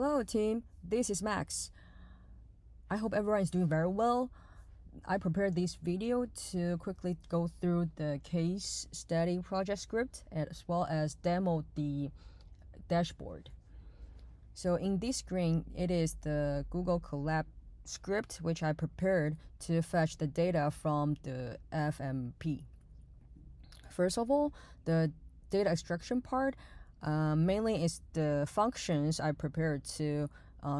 Hello team, this is Max. I hope everyone is doing very well. I prepared this video to quickly go through the case study project script as well as demo the dashboard. So in this screen, it is the Google Colab script which I prepared to fetch the data from the FMP. First of all, the data extraction part mainly is the functions I prepared to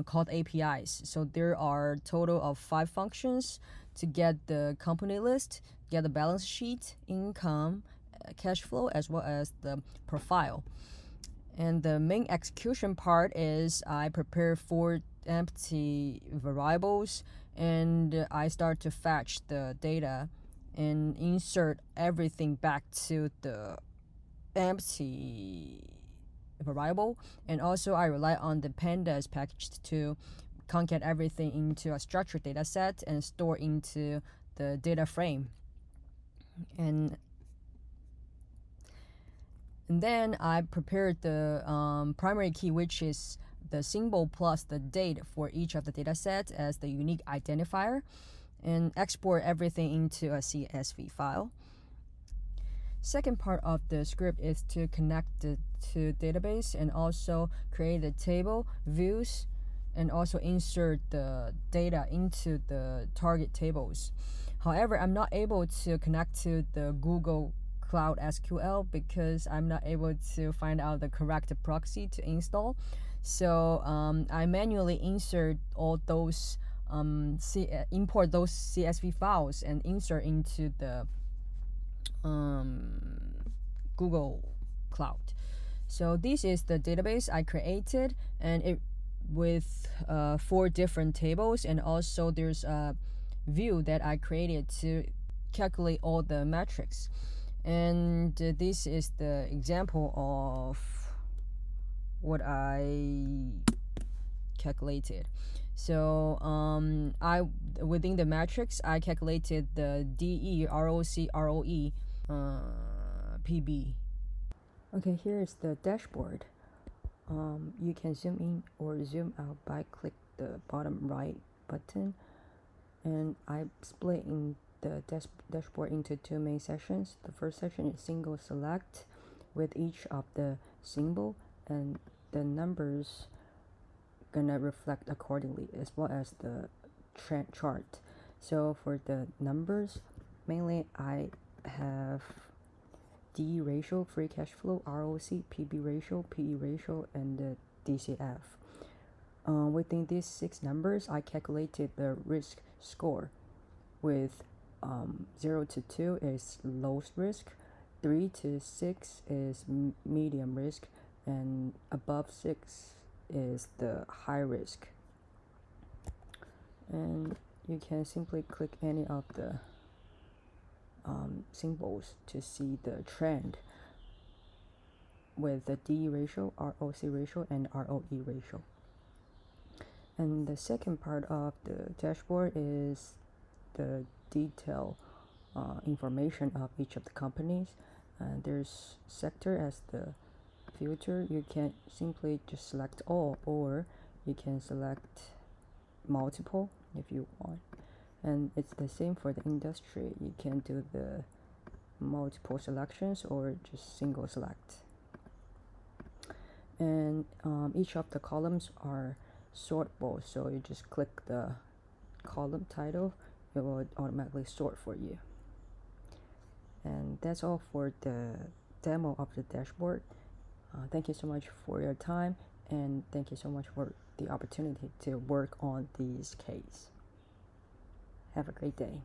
called APIs. So there are a total of 5 functions to get the company list, get the balance sheet, income, cash flow, as well as the profile. And the main execution part is I prepare 4 empty variables and I start to fetch the data and insert everything back to the empty variable. And also I rely on the pandas package to concat everything into a structured data set and store into the data frame. And then I prepared the primary key, which is the symbol plus the date for each of the data sets as the unique identifier, and export everything into a CSV file. Second part of the script is to connect it to database and also create a table, views, and also insert the data into the target tables. However, I'm not able to connect to the Google Cloud SQL because I'm not able to find out the correct proxy to install. So I manually insert all those import those CSV files and insert into the Google Cloud. So this is the database I created, and it with 4 different tables, and also there's a view that I created to calculate all the metrics. And this is the example of what I calculated. So I within the metrics I calculated the DE, ROC, ROE, PB. Okay, here is the dashboard. You can zoom in or zoom out by click the bottom right button, and I split in the dashboard into 2 main sections. The first section is single select with each of the symbol, and the numbers gonna reflect accordingly, as well as the trend chart. So for the numbers, mainly I have D ratio, free cash flow, ROC, PB ratio, PE ratio, and the DCF. Within these 6 numbers, I calculated the risk score with 0 to 2 is low risk, 3 to 6 is medium risk, and above 6 is the high risk. And you can simply click any of the symbols to see the trend with the D ratio, ROC ratio, and ROE ratio. And the second part of the dashboard is the detailed information of each of the companies. There's sector as the filter. You can simply just select all, or you can select multiple if you want. And it's the same for the industry. You can do the multiple selections or just single select. And each of the columns are sortable, so you just click the column title, it will automatically sort for you. And that's all for the demo of the dashboard. Thank you so much for your time, and thank you so much for the opportunity to work on this case. Have a great day.